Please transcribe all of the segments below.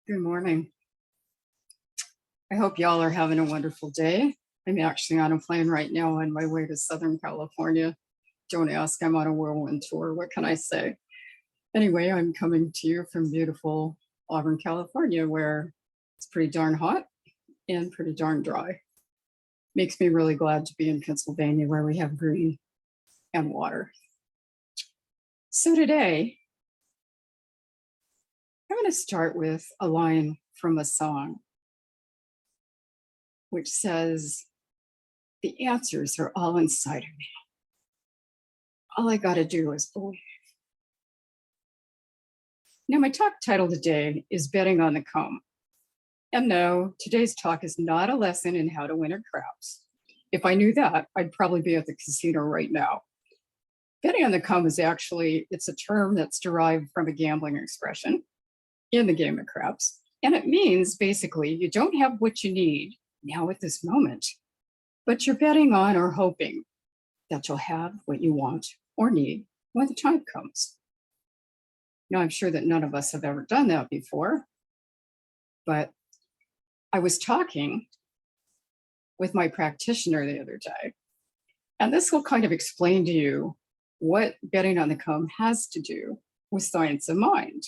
Good morning. I hope y'all are having a wonderful day. I'm actually on a plane right now on my way to Southern California. Don't ask, I'm on a whirlwind tour. What can I say? Anyway, I'm coming to you from beautiful Auburn, California, where it's pretty darn hot and pretty darn dry. Makes me really glad to be in Pennsylvania, where we have green and water. So today, I'm going to start with a line from a song, which says, "The answers are all inside of me. All I got to do is believe." Now, my talk title today is Betting on the Come. And no, today's talk is not a lesson in how to win at craps. If I knew that, I'd probably be at the casino right now. Betting on the come is actually, it's a term that's derived from a gambling expression in the game of craps. And it means basically you don't have what you need now at this moment, but you're betting on or hoping that you'll have what you want or need when the time comes. Now, I'm sure that none of us have ever done that before, but I was talking with my practitioner the other day, and this will kind of explain to you what betting on the come has to do with science of mind.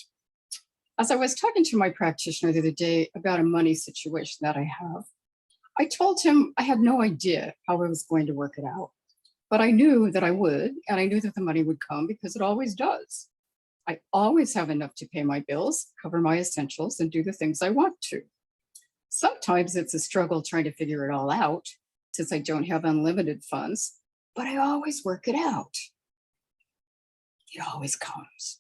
As I was talking to my practitioner the other day about a money situation that I have, I told him I had no idea how I was going to work it out, but I knew that I would, and I knew that the money would come because it always does. I always have enough to pay my bills, cover my essentials, and do the things I want to. Sometimes it's a struggle trying to figure it all out since I don't have unlimited funds, but I always work it out. It always comes.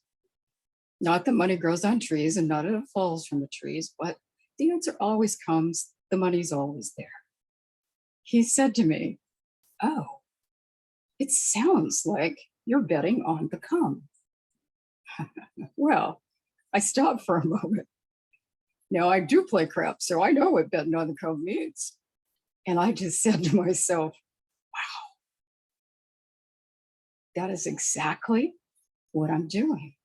Not that money grows on trees and not that it falls from the trees, but the answer always comes. The money's always there. He said to me, "Oh, it sounds like you're betting on the come." Well, I stopped for a moment. Now, I do play craps, so I know what betting on the come means. And I just said to myself, wow, that is exactly what I'm doing.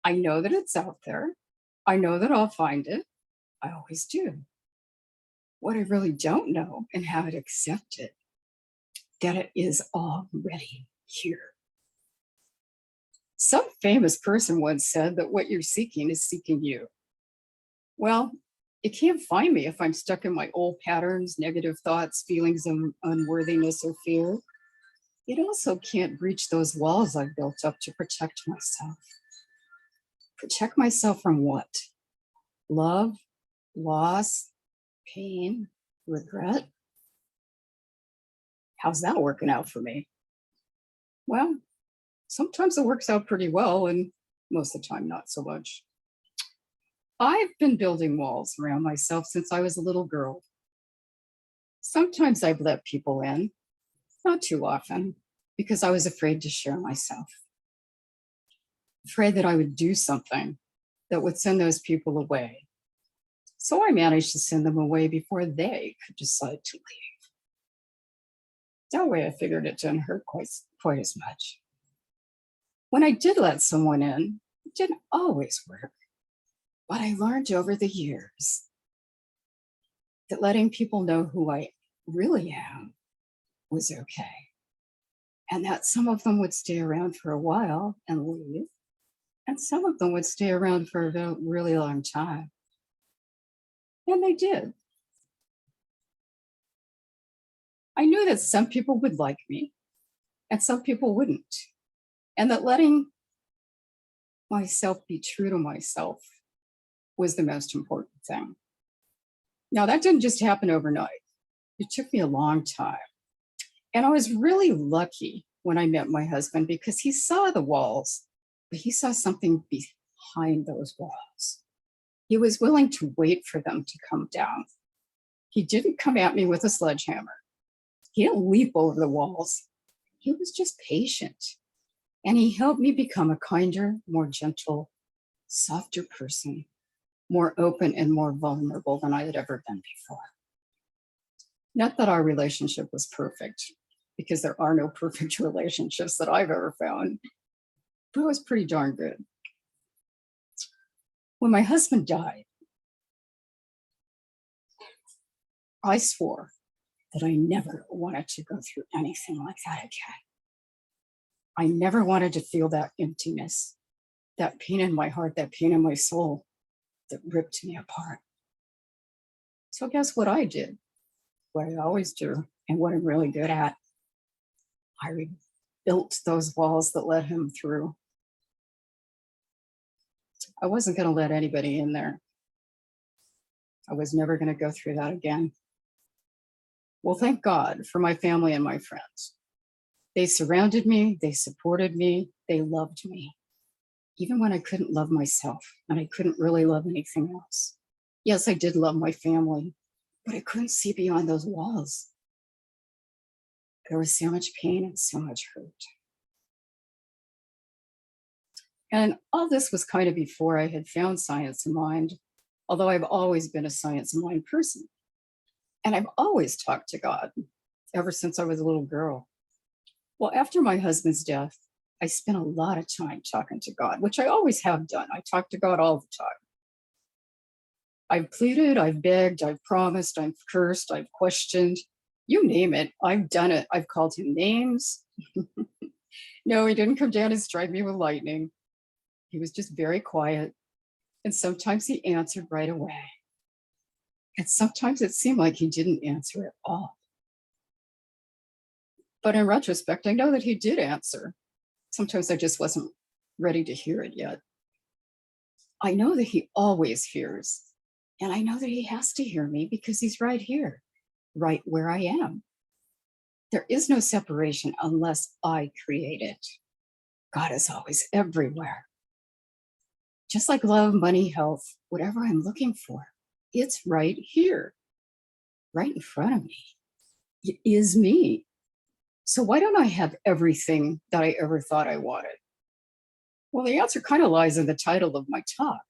I know that it's out there. I know that I'll find it. I always do. What I really don't know and haven't accepted, that it is already here. Some famous person once said that what you're seeking is seeking you. Well, it can't find me if I'm stuck in my old patterns, negative thoughts, feelings of unworthiness or fear. It also can't breach those walls I've built up to protect myself. Protect myself from what? Love, loss, pain, regret? How's that working out for me? Well, sometimes it works out pretty well, and most of the time, not so much. I've been building walls around myself since I was a little girl. Sometimes I've let people in, not too often, because I was afraid to share myself. Afraid that I would do something that would send those people away. So I managed to send them away before they could decide to leave. That way I figured it didn't hurt quite as much. When I did let someone in, it didn't always work. But I learned over the years that letting people know who I really am was okay. And that some of them would stay around for a while and leave, and some of them would stay around for a really long time. And they did. I knew that some people would like me and some people wouldn't. And that letting myself be true to myself was the most important thing. Now, that didn't just happen overnight. It took me a long time. And I was really lucky when I met my husband because he saw the walls, but he saw something behind those walls. He was willing to wait for them to come down. He didn't come at me with a sledgehammer. He didn't leap over the walls. He was just patient. And he helped me become a kinder, more gentle, softer person, more open and more vulnerable than I had ever been before. Not that our relationship was perfect, because there are no perfect relationships that I've ever found, but it was pretty darn good. When my husband died, I swore that I never wanted to go through anything like that again. I never wanted to feel that emptiness, that pain in my heart, that pain in my soul that ripped me apart. So guess what I did? What I always do and what I'm really good at. I rebuilt those walls that let him through. I wasn't going to let anybody in there. I was never going to go through that again. Well, thank God for my family and my friends. They surrounded me, they supported me, they loved me, even when I couldn't love myself and I couldn't really love anything else. Yes, I did love my family, but I couldn't see beyond those walls. There was so much pain and so much hurt. And all this was kind of before I had found science and mind, although I've always been a science and mind person. And I've always talked to God ever since I was a little girl. Well, after my husband's death, I spent a lot of time talking to God, which I always have done. I talk to God all the time. I've pleaded, I've begged, I've promised, I've cursed, I've questioned, you name it, I've done it. I've called him names. No, he didn't come down and strike me with lightning. He was just very quiet. And sometimes he answered right away. And sometimes it seemed like he didn't answer at all. But in retrospect, I know that he did answer. Sometimes I just wasn't ready to hear it yet. I know that he always hears. And I know that he has to hear me because he's right here, right where I am. There is no separation unless I create it. God is always everywhere. Just like love, money, health, whatever I'm looking for, it's right here, right in front of me. It is me. So why don't I have everything that I ever thought I wanted? Well, the answer kind of lies in the title of my talk.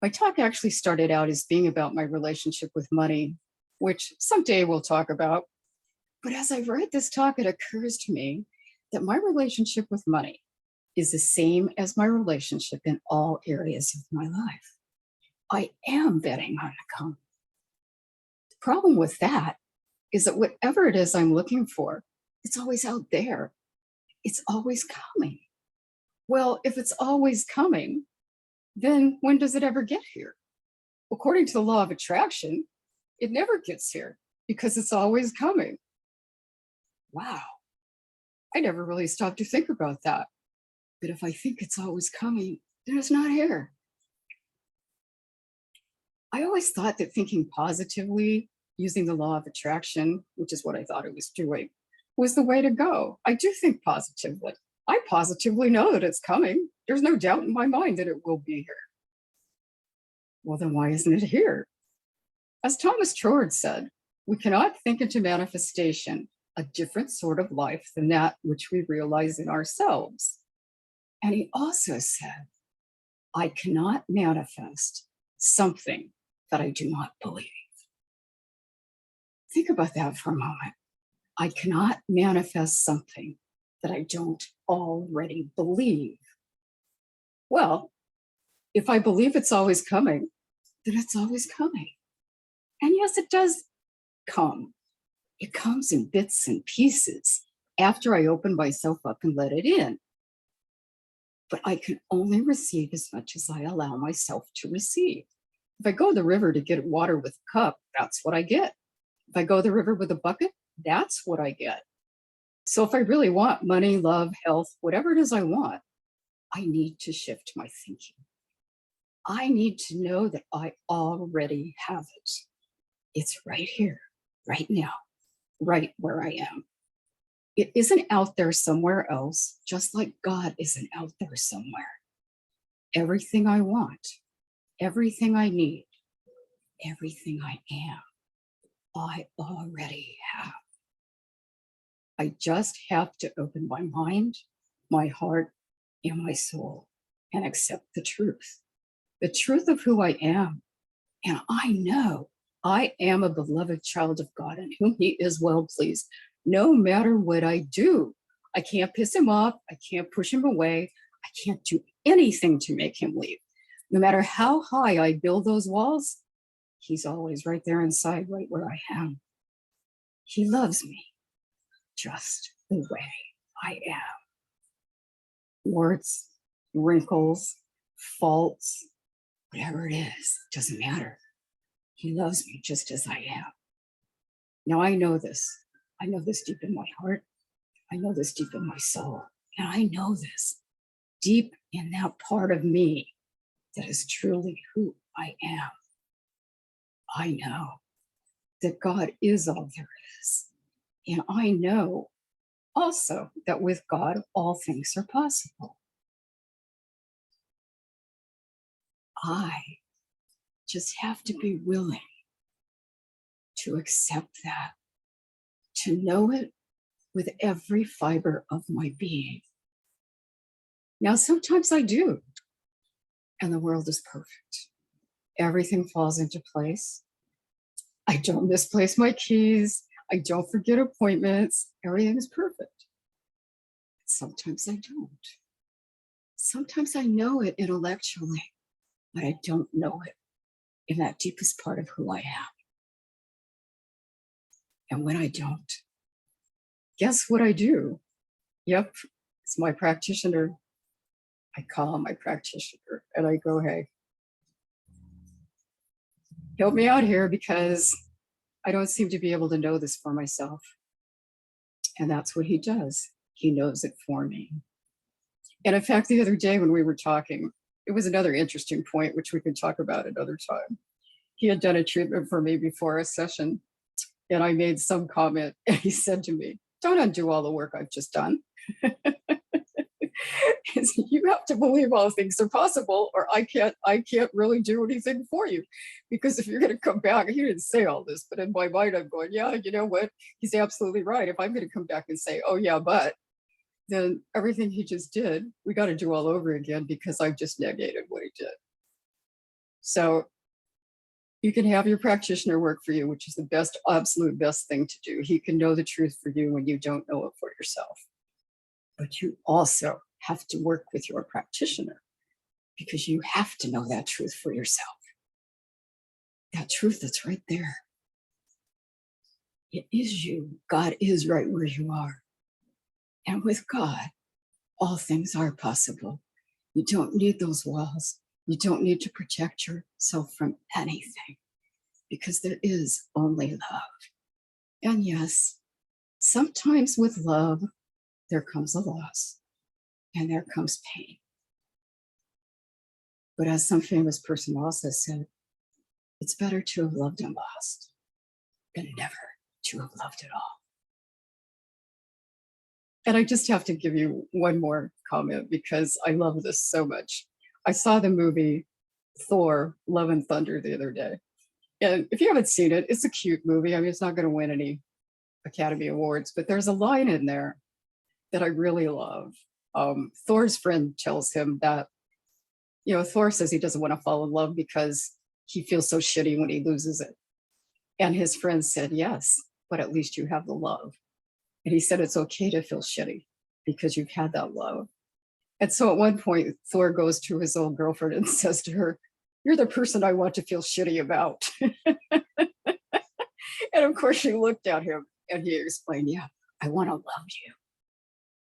My talk actually started out as being about my relationship with money, which someday we'll talk about. But as I write this talk, it occurs to me that my relationship with money is the same as my relationship in all areas of my life. I am betting on the come. The problem with that is that whatever it is I'm looking for, it's always out there. It's always coming. Well, if it's always coming, then when does it ever get here? According to the law of attraction, it never gets here because it's always coming. Wow. I never really stopped to think about that. But if I think it's always coming, then it's not here. I always thought that thinking positively, using the law of attraction, which is what I thought it was doing, was the way to go. I do think positively. I positively know that it's coming. There's no doubt in my mind that it will be here. Well, then why isn't it here? As Thomas Trord said, we cannot think into manifestation a different sort of life than that which we realize in ourselves. And he also said, I cannot manifest something that I do not believe. Think about that for a moment. I cannot manifest something that I don't already believe. Well, if I believe it's always coming, then it's always coming. And yes, it does come. It comes in bits and pieces after I open myself up and let it in. But I can only receive as much as I allow myself to receive. If I go to the river to get water with a cup, that's what I get. If I go to the river with a bucket, that's what I get. So if I really want money, love, health, whatever it is I want, I need to shift my thinking. I need to know that I already have it. It's right here, right now, right where I am. It isn't out there somewhere else, just like God isn't out there somewhere. Everything I want, everything I need, everything I am, I already have. I just have to open my mind, my heart, and my soul and accept the truth of who I am. And I know I am a beloved child of God in whom he is well pleased, no matter what I do. I can't piss him off. I can't push him away. I can't do anything to make him leave. No matter how high I build those walls, he's always right there inside, right where I am. He loves me just the way I am. Warts, wrinkles, faults, whatever it is, doesn't matter. He loves me just as I am. Now I know this. I know this deep in my heart. I know this deep in my soul. And I know this deep in that part of me that is truly who I am. I know that God is all there is. And I know also that with God, all things are possible. I just have to be willing to accept that, to know it with every fiber of my being. Now, sometimes I do, and the world is perfect. Everything falls into place. I don't misplace my keys. I don't forget appointments. Everything is perfect. Sometimes I don't. Sometimes I know it intellectually, but I don't know it in that deepest part of who I am. And when I don't, guess what I do? Yep, it's my practitioner. I call my practitioner and I go, hey, help me out here because I don't seem to be able to know this for myself. And that's what he does. He knows it for me. And in fact, the other day when we were talking, it was another interesting point, which we could talk about another time. He had done a treatment for me before a session, and I made some comment, and he said to me, don't undo all the work I've just done. You have to believe all things are possible, or I can't really do anything for you. Because if you're going to come back, he didn't say all this, but in my mind, I'm going, yeah, you know what? He's absolutely right. If I'm going to come back and say, oh yeah, but then everything he just did, we got to do all over again because I've just negated what he did. So you can have your practitioner work for you, which is the best, absolute best thing to do. He can know the truth for you when you don't know it for yourself. But you also have to work with your practitioner because you have to know that truth for yourself. That truth that's right there. It is you. God is right where you are. And with God, all things are possible. You don't need those walls. You don't need to protect yourself from anything because there is only love. And yes, sometimes with love, there comes a loss and there comes pain. But as some famous person also said, it's better to have loved and lost than never to have loved at all. And I just have to give you one more comment because I love this so much. I saw the movie Thor, Love and Thunder the other day. And if you haven't seen it, it's a cute movie. I mean, it's not going to win any Academy Awards, but there's a line in there that I really love. Thor's friend tells him that, Thor says he doesn't want to fall in love because he feels so shitty when he loses it. And his friend said, yes, but at least you have the love. And he said, it's okay to feel shitty because you've had that love. And so at one point, Thor goes to his old girlfriend and says to her, you're the person I want to feel shitty about. And of course, she looked at him and he explained, yeah, I want to love you.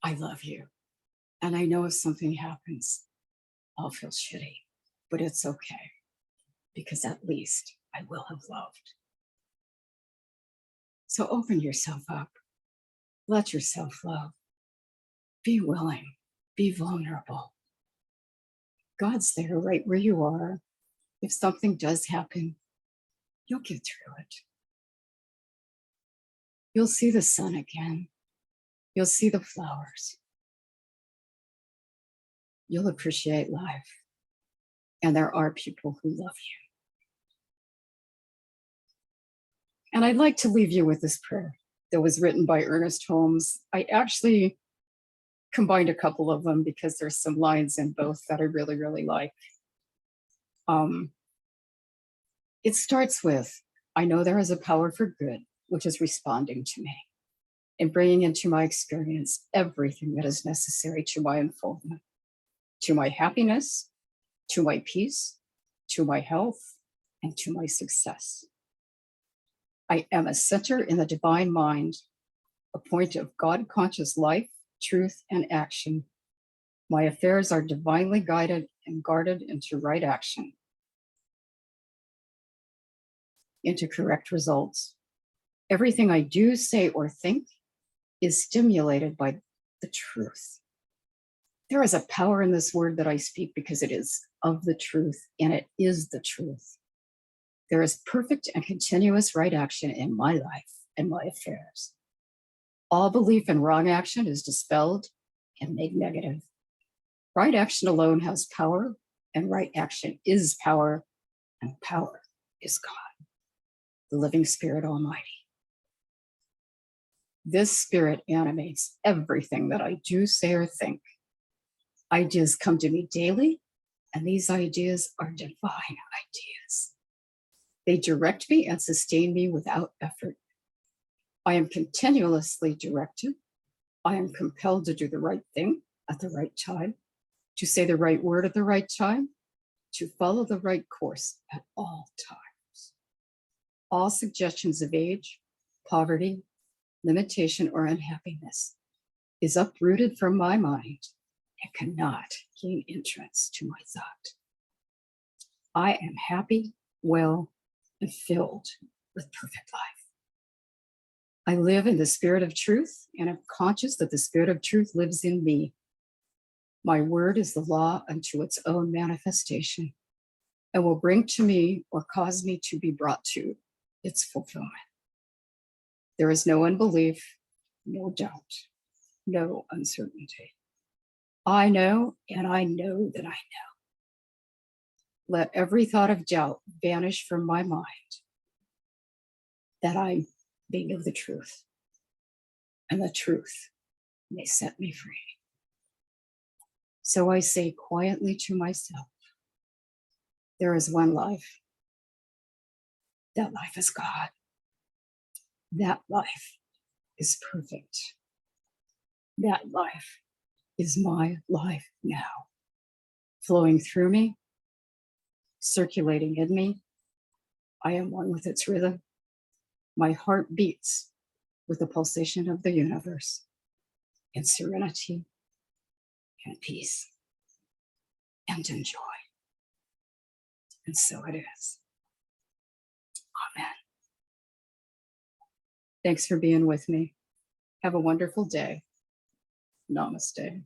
I love you. And I know if something happens, I'll feel shitty, but it's okay because at least I will have loved. So open yourself up. Let yourself love. Be willing. Be vulnerable. God's there right where you are. If something does happen, you'll get through it. You'll see the sun again. You'll see the flowers. You'll appreciate life. And there are people who love you. And I'd like to leave you with this prayer that was written by Ernest Holmes. I actually combined a couple of them because there's some lines in both that I really, really like. It starts with, I know there is a power for good, which is responding to me and bringing into my experience everything that is necessary to my unfoldment, to my happiness, to my peace, to my health, and to my success. I am a center in the divine mind, a point of God-conscious life, truth, and action. My affairs are divinely guided and guarded into right action, into correct results. Everything I do, say, or think is stimulated by the truth. There is a power in this word that I speak because it is of the truth, and it is the truth. There is perfect and continuous right action in my life and my affairs. All belief in wrong action is dispelled and made negative. Right action alone has power, and right action is power, and power is God, the living Spirit Almighty. This Spirit animates everything that I do, say, or think. Ideas come to me daily, and these ideas are divine ideas. They direct me and sustain me without effort. I am continuously directed. I am compelled to do the right thing at the right time, to say the right word at the right time, to follow the right course at all times. All suggestions of age, poverty, limitation, or unhappiness is uprooted from my mind and cannot gain entrance to my thought. I am happy, well, and filled with perfect life. I live in the spirit of truth and am conscious that the spirit of truth lives in me. My word is the law unto its own manifestation and will bring to me or cause me to be brought to its fulfillment. There is no unbelief, no doubt, no uncertainty. I know, and I know that I know. Let every thought of doubt vanish from my mind, that I may know the truth, and the truth may set me free. So I say quietly to myself, there is one life. That life is God. That life is perfect. That life is my life now, flowing through me, circulating in me. I am one with its rhythm. My heart beats with the pulsation of the universe in serenity and peace and in joy. And so it is. Amen. Thanks for being with me. Have a wonderful day. Namaste.